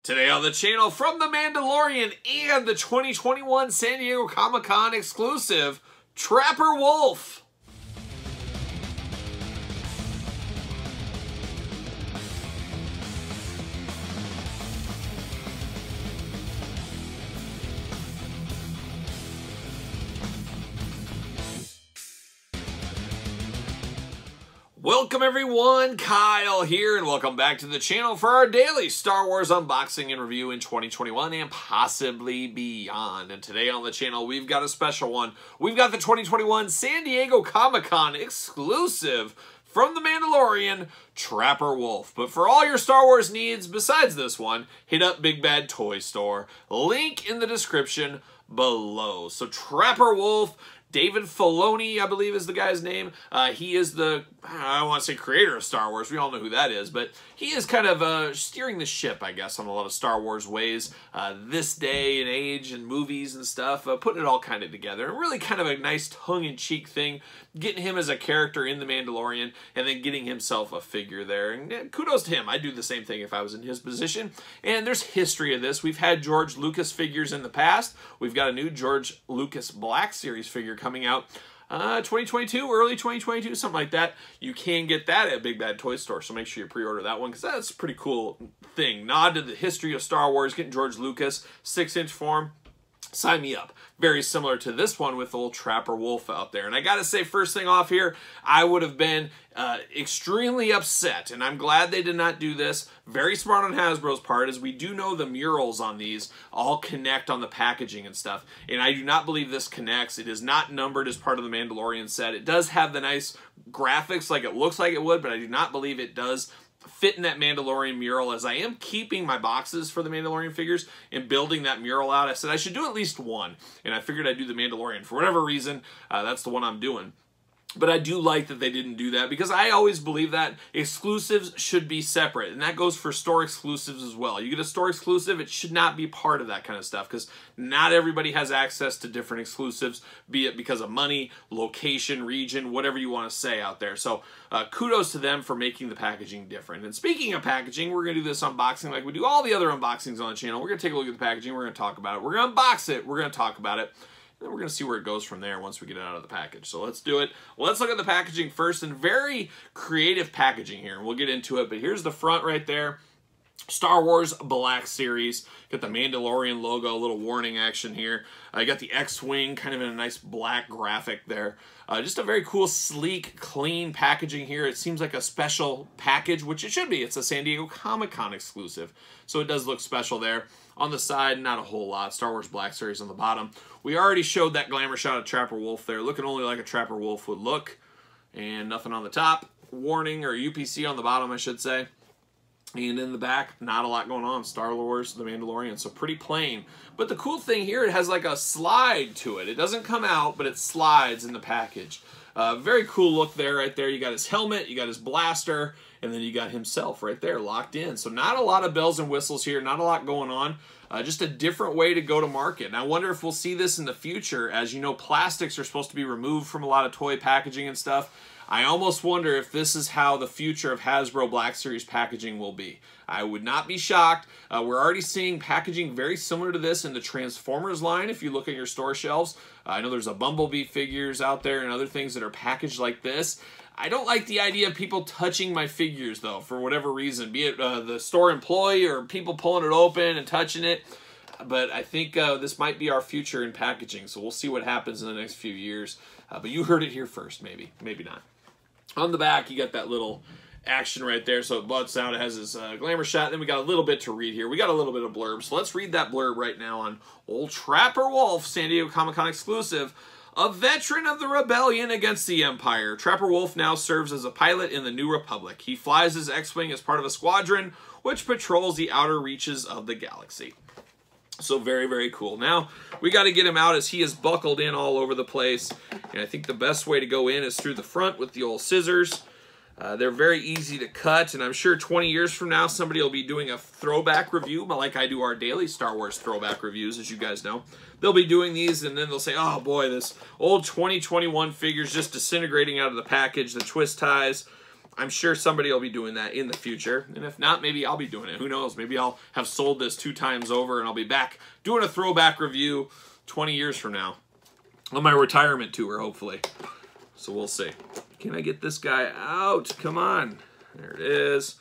Today on the channel, from the Mandalorian and the 2021 San Diego Comic-Con exclusive, Trapper Wolf. Welcome everyone, Kyle here, and welcome back to the channel for our daily Star Wars unboxing and review in 2021 and possibly beyond. And today on the channel, we've got a special one. We've got the 2021 San Diego Comic-Con exclusive from the Mandalorian, Trapper Wolf. But for all your Star Wars needs besides this one, hit up Big Bad Toy Store. Link in the description below. So Trapper Wolf, David Filoni, I believe is the guy's name. He is the, I don't want to say creator of Star Wars. We all know who that is. But he is kind of steering the ship, I guess, on a lot of Star Wars ways. This day and age and movies and stuff. Putting it all kind of together. And really kind of a nice tongue-in-cheek thing. Getting him as a character in The Mandalorian. And then getting himself a figure there. And kudos to him. I'd do the same thing if I was in his position. And there's history of this. We've had George Lucas figures in the past. We've got a new George Lucas Black Series figure coming out 2022, early 2022, something like that. You can get that at Big Bad Toy Store, so make sure you pre-order that one because that's a pretty cool thing. Nod to the history of Star Wars, getting George Lucas 6-inch form. Sign me up. Very similar to this one with old Trapper Wolf out there. And I gotta say, first thing off here, I would have been extremely upset, and I'm glad they did not do this. Very smart on Hasbro's part, as we do know the murals on these all connect on the packaging and stuff. And I do not believe this connects. It is not numbered as part of the Mandalorian set. It does have the nice graphics like it looks like it would, but I do not believe it does fit in that Mandalorian mural, as I am keeping my boxes for the Mandalorian figures and building that mural out. I said I should do at least one, and I figured I'd do the Mandalorian. For whatever reason, that's the one I'm doing. But I do like that they didn't do that, because I always believe that exclusives should be separate, and that goes for store exclusives as well. You get a store exclusive, it should not be part of that kind of stuff, because not everybody has access to different exclusives, be it because of money, location, region, whatever you want to say out there. So kudos to them for making the packaging different. And speaking of packaging, we're going to do this unboxing like we do all the other unboxings on the channel. We're going to take a look at the packaging, we're going to talk about it, we're going to unbox it, we're going to talk about it. Then we're going to see where it goes from there once we get it out of the package. So let's do it. Let's look at the packaging first, and very creative packaging here. We'll get into it, but here's the front right there. Star Wars Black Series. Got the Mandalorian logo, a little warning action here. I got the X-Wing kind of in a nice black graphic there. Just a very cool, sleek, clean packaging here. It seems like a special package, which it should be. It's a San Diego Comic-Con exclusive, so it does look special there. On the side, not a whole lot. Star Wars Black Series on the bottom. We already showed that glamour shot of Trapper Wolf there, looking only like a Trapper Wolf would look. And nothing on the top. Warning, or UPC on the bottom, I should say. And in the back, not a lot going on. Star Wars, The Mandalorian, so pretty plain. But the cool thing here, it has like a slide to it. It doesn't come out, but it slides in the package. Very cool look there, right there. You got his helmet, you got his blaster, and then you got himself right there locked in. So not a lot of bells and whistles here, not a lot going on. Just a different way to go to market. And I wonder if we'll see this in the future. As you know, plastics are supposed to be removed from a lot of toy packaging and stuff. I almost wonder if this is how the future of Hasbro Black Series packaging will be. I would not be shocked. We're already seeing packaging very similar to this in the Transformers line if you look at your store shelves. I know there's a Bumblebee figures out there and other things that are packaged like this. I don't like the idea of people touching my figures, though, for whatever reason, be it the store employee or people pulling it open and touching it. But I think this might be our future in packaging, so we'll see what happens in the next few years. But you heard it here first, maybe, maybe not. On the back, you got that little action right there, so it butts out. It has this glamour shot. Then we got a little bit to read here. We got a little bit of blurb, so let's read that blurb right now on old Trapper Wolf, San Diego Comic-Con exclusive. A veteran of the rebellion against the Empire, Trapper Wolf now serves as a pilot in the New Republic. He flies his X-Wing as part of a squadron which patrols the outer reaches of the galaxy. So very, very cool. Now, we got to get him out as he is buckled in all over the place. And I think the best way to go in is through the front with the old scissors. They're very easy to cut, and I'm sure 20 years from now, somebody will be doing a throwback review, like I do our daily Star Wars throwback reviews, as you guys know. They'll be doing these, and then they'll say, oh boy, this old 2021 figure's just disintegrating out of the package, the twist ties. I'm sure somebody will be doing that in the future. And if not, maybe I'll be doing it. Who knows? Maybe I'll have sold this 2 times over and I'll be back doing a throwback review 20 years from now. On my retirement tour, hopefully. So we'll see. Can I get this guy out? Come on. There it is.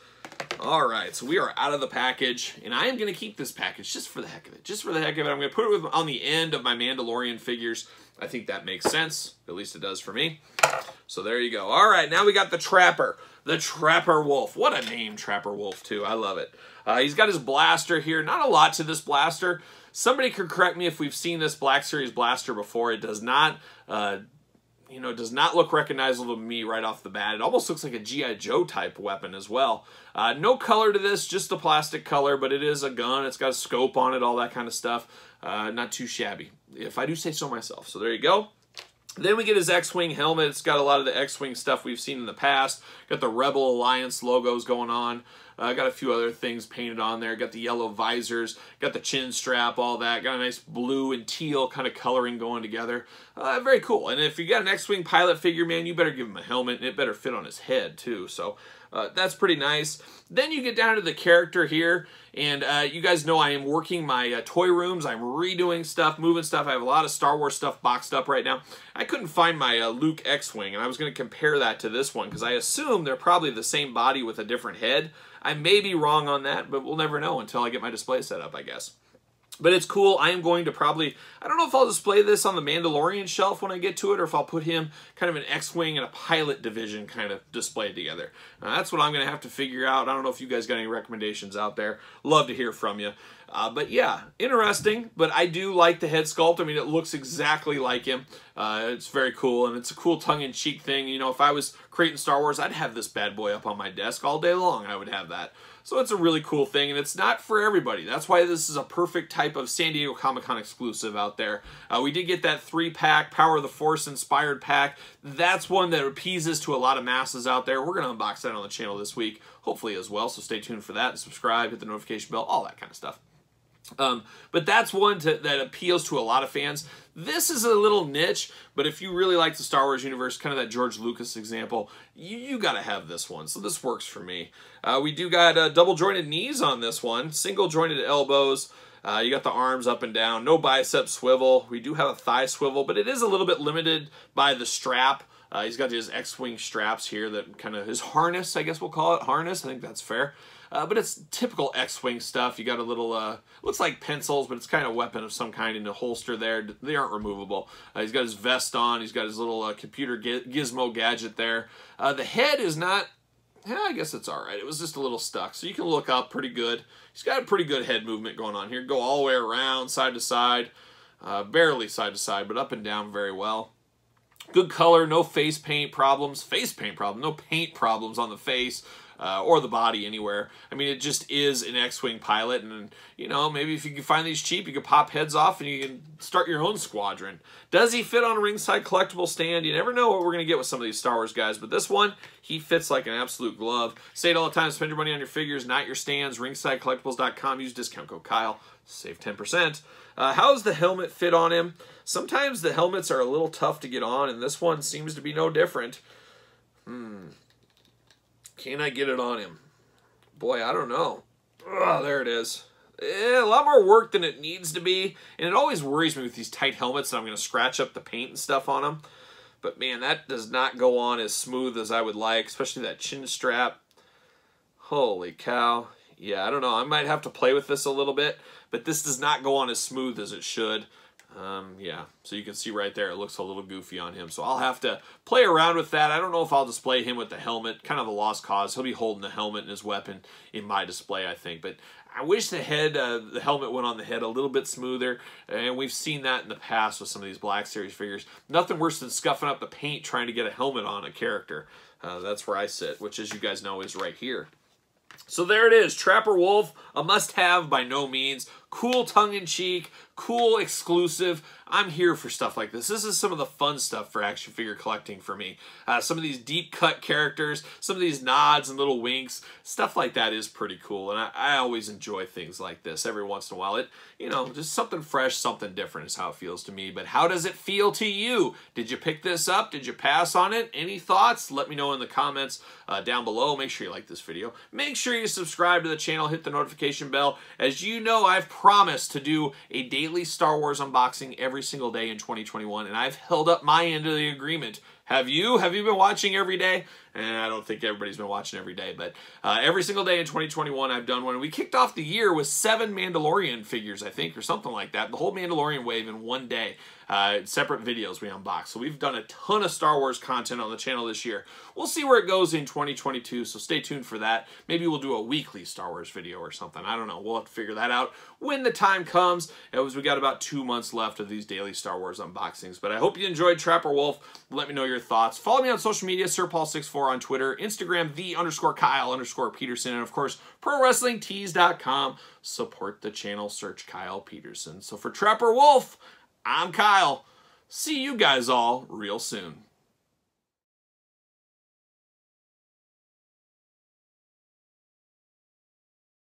All right, so we are out of the package, and I am going to keep this package just for the heck of it. Just for the heck of it. I'm going to put it on the end of my Mandalorian figures. I think that makes sense. At least it does for me. So there you go. All right, now we got the Trapper. The Trapper Wolf. What a name, Trapper Wolf, too. I love it. He's got his blaster here. Not a lot to this blaster. Somebody could correct me if we've seen this Black Series blaster before. It does not... you know, does not look recognizable to me right off the bat. It almost looks like a G.I. Joe type weapon as well. No color to this, just a plastic color, but it is a gun. It's got a scope on it, all that kind of stuff. Not too shabby, if I do say so myself. So there you go. Then we get his X-Wing helmet. It's got a lot of the X-Wing stuff we've seen in the past. Got the Rebel Alliance logos going on. Got a few other things painted on there. Got the yellow visors. Got the chin strap, all that. Got a nice blue and teal kind of coloring going together. Very cool. And if you got an X-Wing pilot figure, man, you better give him a helmet, and it better fit on his head, too. So that's pretty nice. Then you get down to the character here, and you guys know I am working my toy rooms. I'm redoing stuff, moving stuff. I have a lot of Star Wars stuff boxed up right now. I couldn't find my Luke X-Wing, and I was going to compare that to this one, because I assume they're probably the same body with a different head. I may be wrong on that, but we'll never know until I get my display set up, I guess. But it's cool. I am going to probably, I don't know if I'll display this on the Mandalorian shelf when I get to it, or if I'll put him kind of an X-Wing and a pilot division kind of displayed together. Now, that's what I'm going to have to figure out. I don't know if you guys got any recommendations out there. Love to hear from you. But yeah, interesting, but I do like the head sculpt. I mean, it looks exactly like him. It's very cool, and it's a cool tongue-in-cheek thing. You know, if I was creating Star Wars, I'd have this bad boy up on my desk all day long. I would have that. So it's a really cool thing, and it's not for everybody. That's why this is a perfect type of San Diego Comic-Con exclusive out there. We did get that 3-pack Power of the Force inspired pack. That's one that appeases to a lot of masses out there. We're going to unbox that on the channel this week, hopefully as well, so stay tuned for that. Subscribe, hit the notification bell, all that kind of stuff. But that's one that appeals to a lot of fans. This is a little niche, but if you really like the Star Wars universe, kind of that George Lucas example, you got to have this one. So this works for me. We do got double jointed knees on this one, single jointed elbows. You got the arms up and down, no bicep swivel. We do have a thigh swivel, but it is a little bit limited by the strap. He's got his X-Wing straps here that kind of his harness, I guess we'll call it harness. I think that's fair. But it's typical X-Wing stuff. You got a little, looks like pencils, but it's kind of a weapon of some kind in a holster there. They aren't removable. He's got his vest on. He's got his little computer gizmo gadget there. The head is not, I guess it's all right. It was just a little stuck. So you can look up pretty good. He's got a pretty good head movement going on here. Go all the way around, side to side. Barely side to side, but up and down very well. Good color, no face paint problems. No paint problems on the face. Or the body anywhere. I mean, it just is an X-Wing pilot, and, you know, maybe if you can find these cheap, you can pop heads off and you can start your own squadron. Does he fit on a ringside collectible stand? You never know what we're going to get with some of these Star Wars guys, but this one, he fits like an absolute glove. Say it all the time, spend your money on your figures, not your stands. RingsideCollectibles.com, use discount code Kyle, save 10%. How's the helmet fit on him? Sometimes the helmets are a little tough to get on, and this one seems to be no different. Can I get it on him? Boy, I don't know. Oh, there it is. A lot more work than it needs to be. And it always worries me with these tight helmets that I'm going to scratch up the paint and stuff on them. But man, that does not go on as smooth as I would like, especially that chin strap. Holy cow. Yeah, I don't know. I might have to play with this a little bit, but this does not go on as smooth as it should. Yeah, so you can see right there, it looks a little goofy on him. So I'll have to play around with that. I don't know if I'll display him with the helmet. Kind of a lost cause. He'll be holding the helmet and his weapon in my display, I think. But I wish the helmet went on the head a little bit smoother. And we've seen that in the past with some of these Black Series figures. Nothing worse than scuffing up the paint trying to get a helmet on a character. That's where I sit, which, as you guys know, is right here. So there it is, Trapper Wolf, a must-have by no means. cool tongue-in-cheek, cool exclusive. I'm here for stuff like this. This is some of the fun stuff for action figure collecting for me. Some of these deep cut characters, some of these nods and little winks, stuff like that is pretty cool. And I always enjoy things like this every once in a while. It, you know, just something fresh, something different is how it feels to me. But how does it feel to you? Did you pick this up? Did you pass on it? Any thoughts? Let me know in the comments down below. Make sure you like this video. Make sure you subscribe to the channel, hit the notification bell. As you know, I've promised to do a daily Star Wars unboxing every single day in 2021, and I've held up my end of the agreement. Have you? Have you been watching every day? I don't think everybody's been watching every day, but every single day in 2021 I've done one. We kicked off the year with 7 Mandalorian figures, I think, or something like that. The whole Mandalorian wave in one day. Separate videos we unboxed. So we've done a ton of Star Wars content on the channel this year. We'll see where it goes in 2022, so stay tuned for that. Maybe we'll do a weekly Star Wars video or something. I don't know. We'll have to figure that out when the time comes. We got about 2 months left of these daily Star Wars unboxings. But I hope you enjoyed Trapper Wolf. Let me know your thoughts. Follow me on social media, SirPaul64 on Twitter, Instagram, _Kyle_Peterson, and of course, ProWrestlingTees.com. Support the channel, search Kyle Peterson. So for Trapper Wolf, I'm Kyle. See you guys all real soon.